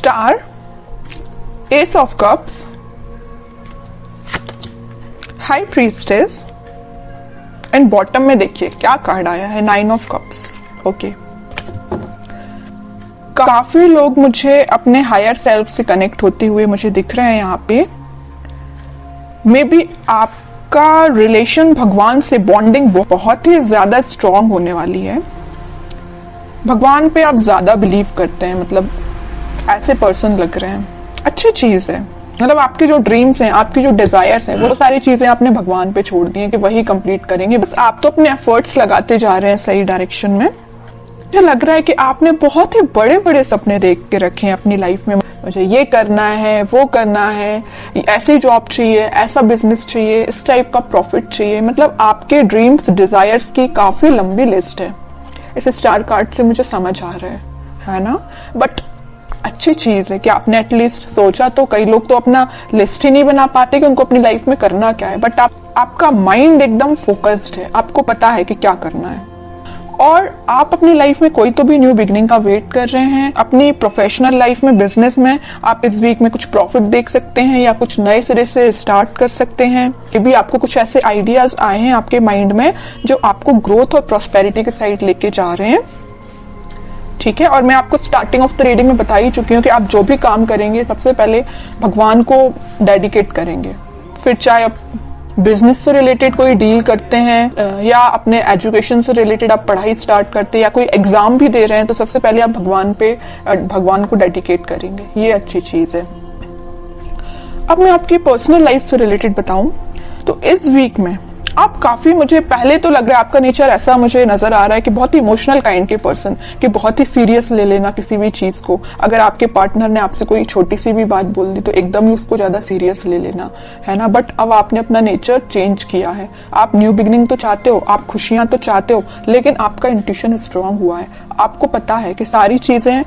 Star, S of cups, high priestess and bottom में देखिए क्या कार्ड आया है, 9 ऑफ कप्स। ओके, काफी लोग मुझे अपने हायर सेल्फ से कनेक्ट होते हुए मुझे दिख रहे हैं यहाँ पे। मे बी आपका रिलेशन भगवान से बॉन्डिंग बहुत ही ज्यादा स्ट्रांग होने वाली है। भगवान पे आप ज्यादा बिलीव करते हैं, मतलब ऐसे पर्सन लग रहे हैं। अच्छी चीज है, मतलब आपके जो ड्रीम्स हैं, आपकी जो डिजायर्स हैं, वो सारी चीजें आपने भगवान पे छोड़ दी हैं कि वही कंप्लीट करेंगे। बस आप तो अपने एफर्ट्स लगाते जा रहे हैं सही डायरेक्शन में। मुझे लग रहा है कि आपने बहुत ही बड़े बड़े सपने देख के रखे हैं अपनी लाइफ में। मुझे ये करना है, वो करना है, ऐसी जॉब चाहिए, ऐसा बिजनेस चाहिए, इस टाइप का प्रॉफिट चाहिए। मतलब आपके ड्रीम्स, डिजायर्स की काफी लंबी लिस्ट है। इस स्टार कार्ड से मुझे समझ आ रहा है ना। बट अच्छी चीज है कि आपने एटलीस्ट सोचा। तो कई लोग तो अपना लिस्ट ही नहीं बना पाते कि उनको अपनी लाइफ में करना क्या है। बट आपका माइंड एकदम फोकस्ड है, आपको पता है कि क्या करना है। और आप अपनी लाइफ में कोई तो भी न्यू बिगनिंग का वेट कर रहे हैं। अपनी प्रोफेशनल लाइफ में, बिजनेस में आप इस वीक में कुछ प्रॉफिट देख सकते हैं या कुछ नए सिरे से स्टार्ट कर सकते हैं। ये भी आपको कुछ ऐसे आइडियाज आए हैं आपके माइंड में जो आपको ग्रोथ और प्रॉस्पेरिटी के साइड लेके जा रहे हैं। ठीक है, और मैं आपको स्टार्टिंग ऑफ द रीडिंग में बता ही चुकी हूँ कि आप जो भी काम करेंगे सबसे पहले भगवान को डेडिकेट करेंगे। फिर चाहे आप बिजनेस से रिलेटेड कोई डील करते हैं या अपने एजुकेशन से रिलेटेड आप पढ़ाई स्टार्ट करते हैं या कोई एग्जाम भी दे रहे हैं, तो सबसे पहले आप भगवान को डेडिकेट करेंगे। ये अच्छी चीज है। अब मैं आपकी पर्सनल लाइफ से रिलेटेड बताऊं तो इस वीक में आप काफी, मुझे पहले तो लग रहा है आपका नेचर ऐसा मुझे नजर आ रहा है कि बहुत ही इमोशनल काइंड के पर्सन, कि बहुत ही सीरियस ले लेना किसी भी चीज को। अगर आपके पार्टनर ने आपसे कोई छोटी सी भी बात बोल दी तो एकदम ही उसको ज्यादा सीरियस ले लेना, है ना। बट अब आपने अपना नेचर चेंज किया है। आप न्यू बिगनिंग तो चाहते हो, आप खुशियां तो चाहते हो, लेकिन आपका इंट्यूशन स्ट्रांग हुआ है। आपको पता है कि सारी चीजें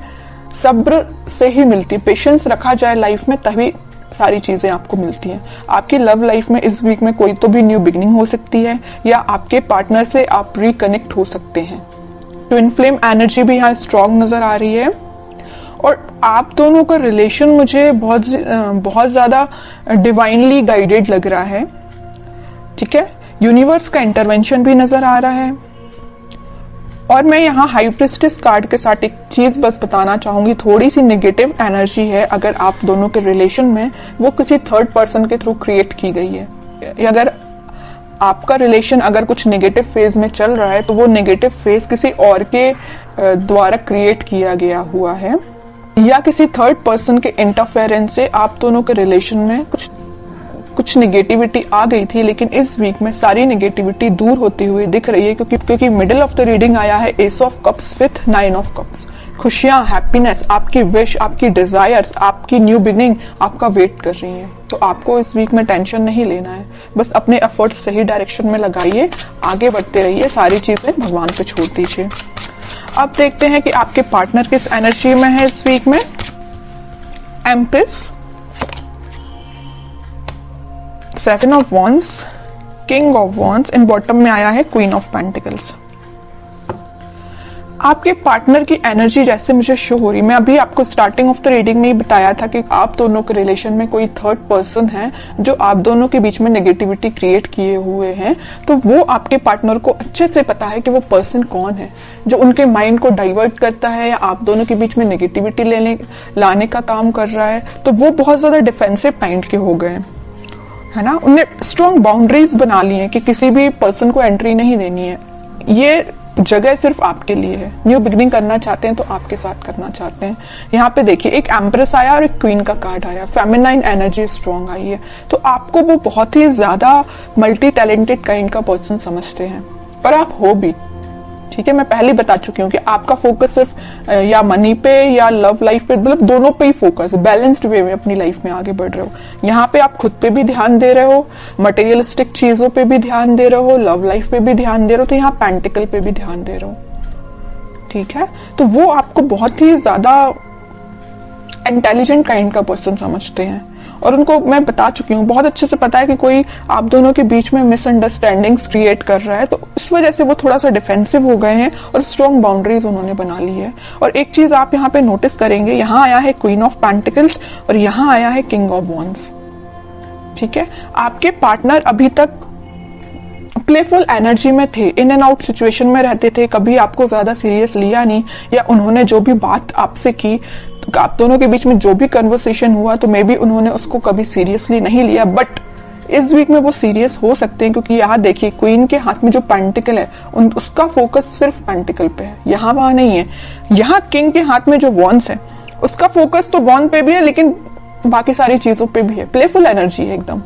सब्र से ही मिलती, पेशेंस रखा जाए लाइफ में तभी सारी चीजें आपको मिलती हैं। आपकी लव लाइफ में इस वीक में कोई तो भी न्यू बिगनिंग हो सकती है या आपके पार्टनर से आप रिकनेक्ट हो सकते हैं। ट्विन फ्लेम एनर्जी भी यहाँ स्ट्रांग नजर आ रही है। और आप दोनों का रिलेशन मुझे बहुत ज्यादा डिवाइनली गाइडेड लग रहा है। ठीक है, यूनिवर्स का इंटरवेंशन भी नजर आ रहा है। और मैं यहाँ हाई प्रीस्टेस कार्ड के साथ एक चीज बस बताना चाहूंगी, थोड़ी सी नेगेटिव एनर्जी है अगर आप दोनों के रिलेशन में, वो किसी थर्ड पर्सन के थ्रू क्रिएट की गई है। अगर आपका रिलेशन अगर कुछ नेगेटिव फेज में चल रहा है तो वो नेगेटिव फेज किसी और के द्वारा क्रिएट किया गया हुआ है या किसी थर्ड पर्सन के इंटरफेरेंस से आप दोनों के रिलेशन में कुछ नेगेटिविटी आ गई थी। लेकिन इस वीक में सारी नेगेटिविटी दूर होती हुई दिख रही है क्योंकि मिडिल ऑफ द रीडिंग आया है S of cups with 9 of cups. खुशियां, हैप्पीनेस, आपकी विश, आपकी डिजायर्स, आपकी न्यू बिगनिंग आपका वेट कर रही है। तो आपको इस वीक में टेंशन नहीं लेना है, बस अपने एफर्ट्स सही डायरेक्शन में लगाइए, आगे बढ़ते रहिए, सारी चीजें भगवान पे छोड़ दीजिए। अब देखते हैं कि आपके पार्टनर किस एनर्जी में है इस वीक में। Empress, 7 of wands, king of wands and bottom में आया है क्वीन ऑफ पेंटिकल्स। आपके पार्टनर की एनर्जी जैसे मुझे शो हो रही, मैं अभी आपको स्टार्टिंग ऑफ द रीडिंग में ही बताया था कि आप दोनों के रिलेशन में कोई थर्ड पर्सन है जो आप दोनों के बीच में नेगेटिविटी क्रिएट किए हुए हैं। तो वो आपके पार्टनर को अच्छे से पता है कि वो पर्सन कौन है जो उनके माइंड को डाइवर्ट करता है या आप दोनों के बीच में नेगेटिविटी लाने का काम कर रहा है। तो वो बहुत ज्यादा डिफेंसिव काइंड के हो गए, है ना। उन्हें स्ट्रॉन्ग बाउंड्रीज बना ली है कि किसी भी पर्सन को एंट्री नहीं देनी है। ये जगह सिर्फ आपके लिए है। न्यू बिगनिंग करना चाहते हैं तो आपके साथ करना चाहते हैं। यहाँ पे देखिए एक एम्प्रेस आया और एक क्वीन का कार्ड आया, फेमिनाइन एनर्जी स्ट्रॉन्ग आई है। तो आपको वो बहुत ही ज्यादा मल्टी टैलेंटेड काइंड का पर्सन समझते हैं और आप हो भी। ठीक है, मैं पहले बता चुकी हूँ कि आपका फोकस सिर्फ या मनी पे या लव लाइफ पे, मतलब दोनों पे ही फोकस है। बैलेंस्ड वे में अपनी लाइफ में आगे बढ़ रहे हो। यहाँ पे आप खुद पे भी ध्यान दे रहे हो, मटेरियलिस्टिक चीजों पे भी ध्यान दे रहे हो, लव लाइफ पे भी ध्यान दे रहे हो, तो यहाँ पेंटिकल पे भी ध्यान दे रहे हो। ठीक है, तो वो आपको बहुत ही ज्यादा इंटेलिजेंट काइंड का पर्सन समझते हैं और उनको मैं बता चुकी हूँ, बहुत अच्छे से पता है कि कोई आप दोनों के बीच में मिसअंडरस्टैंडिंग्स क्रिएट कर रहा है तो उस वजह से वो थोड़ा सा डिफेंसिव हो गए हैं और स्ट्रॉन्ग बाउंड्रीज उन्होंने बना ली है। और एक चीज आप यहाँ पे नोटिस करेंगे, यहाँ आया है क्वीन ऑफ पेंटिकल्स और यहाँ आया है किंग ऑफ वॉन्ड्स। ठीक है, आपके पार्टनर अभी तक प्लेफुल एनर्जी में थे, इन एंड आउट सिचुएशन में रहते थे, कभी आपको ज्यादा सीरियस लिया नहीं, या उन्होंने जो भी बात आपसे की, तो आप दोनों के बीच में जो भी कन्वर्सेशन हुआ तो मे बी उन्होंने उसको कभी सीरियसली नहीं लिया। बट इस वीक में वो सीरियस हो सकते हैं, क्योंकि यहाँ देखिए क्वीन के हाथ में जो पेंटिकल है उसका फोकस सिर्फ पेंटिकल पे है, यहाँ वहां नहीं है। यहाँ किंग के हाथ में जो वॉन्ड्स है उसका फोकस तो वॉन्ड पे भी है लेकिन बाकी सारी चीजों पे भी है। प्लेफुल एनर्जी है एकदम,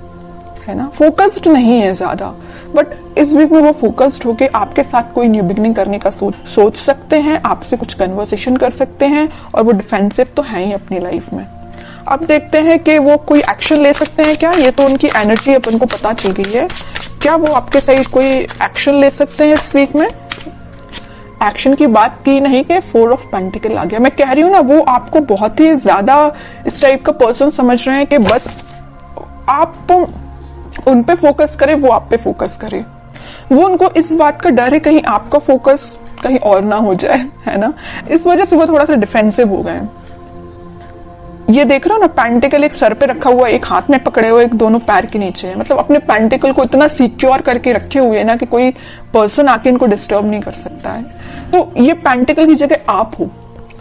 है ना, फोकस्ड नहीं है ज्यादा। बट इस वीक में वो फोकस्ड होके आपके साथ कोई न्यू बिगनिंग करने का सोच सकते हैं, आपसे कुछ कन्वर्सेशन कर सकते हैं, और वो डिफेंसिव तो है ही अपनी लाइफ में। अब देखते हैं कि वो कोई एक्शन ले सकते हैं क्या। ये तो उनकी एनर्जी अपन को पता चल गई है, क्या वो आपके साइड कोई एक्शन ले सकते हैं इस वीक में। एक्शन की बात की नहीं कि 4 ऑफ पेंटिकल आ गया। मैं कह रही हूं ना, वो आपको बहुत ही ज्यादा इस टाइप का पर्सन समझ रहे हैं कि बस आप उन पे फोकस करें, वो आप पे फोकस करें। वो उनको इस बात का डर है कहीं आपका फोकस कहीं और ना हो जाए, है ना, इस वजह से वो थोड़ा सा डिफेंसिव हो गए। ये देख रहे हो ना, पेंटिकल एक सर पे रखा हुआ, एक हाथ में पकड़े हुए, एक दोनों पैर के नीचे है। मतलब अपने पेंटिकल को इतना सिक्योर करके रखे हुए है ना कि कोई पर्सन आके इनको डिस्टर्ब नहीं कर सकता है। तो ये पेंटिकल की जगह आप हो,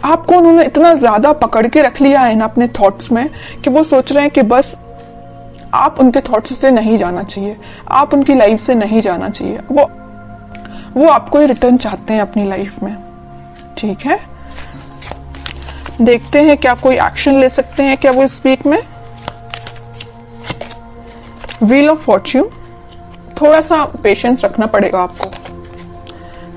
आपको उन्होंने इतना ज्यादा पकड़ के रख लिया है ना अपने थॉट्स में कि वो सोच रहे हैं कि बस आप उनके थॉट्स से नहीं जाना चाहिए, आप उनकी लाइफ से नहीं जाना चाहिए। वो आपको ही रिटर्न चाहते हैं अपनी लाइफ में। ठीक है, देखते हैं क्या कोई एक्शन ले सकते हैं क्या वो इस वीक में। व्हील ऑफ फॉर्च्यून, थोड़ा सा पेशेंस रखना पड़ेगा आपको,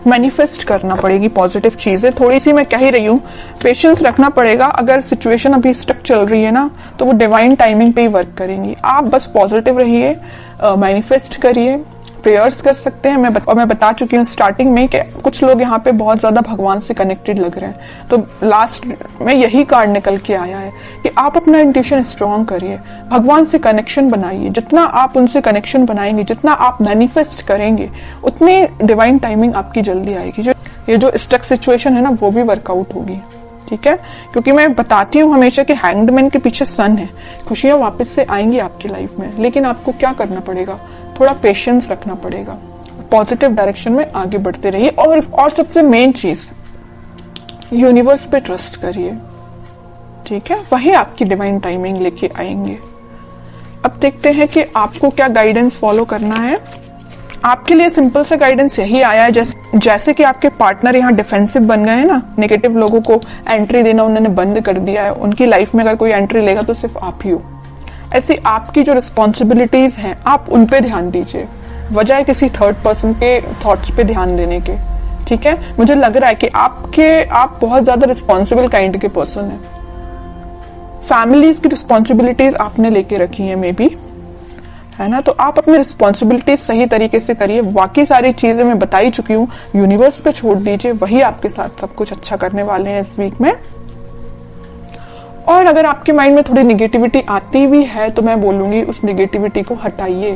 मैनिफेस्ट करना पड़ेगी पॉजिटिव चीजें। थोड़ी सी मैं कह ही रही हूं, पेशेंस रखना पड़ेगा। अगर सिचुएशन अभी स्टक चल रही है ना, तो वो डिवाइन टाइमिंग पे ही वर्क करेंगी। आप बस पॉजिटिव रहिए, मैनिफेस्ट करिए, प्रेयर्स कर सकते हैं। मैं बता चुकी हूँ स्टार्टिंग में कि कुछ लोग यहाँ पे बहुत ज्यादा भगवान से कनेक्टेड लग रहे हैं, तो लास्ट में यही कार्ड निकल के आया है कि आप अपना इंट्यूशन स्ट्रांग करिए, भगवान से कनेक्शन बनाइए। जितना आप उनसे कनेक्शन बनाएंगे, जितना आप मैनिफेस्ट करेंगे, उतनी डिवाइन टाइमिंग आपकी जल्दी आएगी। ये जो स्टक सिचुएशन है ना, वो भी वर्कआउट होगी। ठीक है, क्योंकि मैं बताती हूँ हमेशा कि हैंग्ड के पीछे सन है, खुशियां वापस से आएंगी आपकी लाइफ में, लेकिन आपको क्या करना पड़ेगा, थोड़ा पेशेंस रखना पड़ेगा, पॉजिटिव डायरेक्शन में आगे बढ़ते रहिए। और सबसे मेन चीज, यूनिवर्स पे ट्रस्ट करिए। ठीक है, वही आपकी डिवाइन टाइमिंग लेके आएंगे। अब देखते हैं कि आपको क्या गाइडेंस फॉलो करना है। आपके लिए सिंपल सा गाइडेंस यही आया है, जैसे कि आपके पार्टनर यहाँ डिफेंसिव बन गए हैं ना, नेगेटिव लोगों को एंट्री देना उन्होंने बंद कर दिया है, उनकी लाइफ में अगर कोई एंट्री लेगा तो सिर्फ आप ही हो। ऐसी आपकी जो रिस्पॉन्सिबिलिटीज हैं आप उन पे ध्यान दीजिए, वजह किसी थर्ड पर्सन के थॉट्स पे ध्यान देने के। ठीक है, मुझे लग रहा है कि आप बहुत ज्यादा रिस्पॉन्सिबल काइंड के पर्सन हैं। फैमिलीज की रिस्पॉन्सिबिलिटीज आपने लेके रखी है मे बी, है ना, तो आप अपनी रिस्पॉन्सिबिलिटीज सही तरीके से करिए। बाकी सारी चीजें मैं बता ही चुकी हूँ, यूनिवर्स पे छोड़ दीजिए, वही आपके साथ सब कुछ अच्छा करने वाले हैं इस वीक में। और अगर आपके माइंड में थोड़ी निगेटिविटी आती भी है तो मैं बोलूंगी उस निगेटिविटी को हटाइए।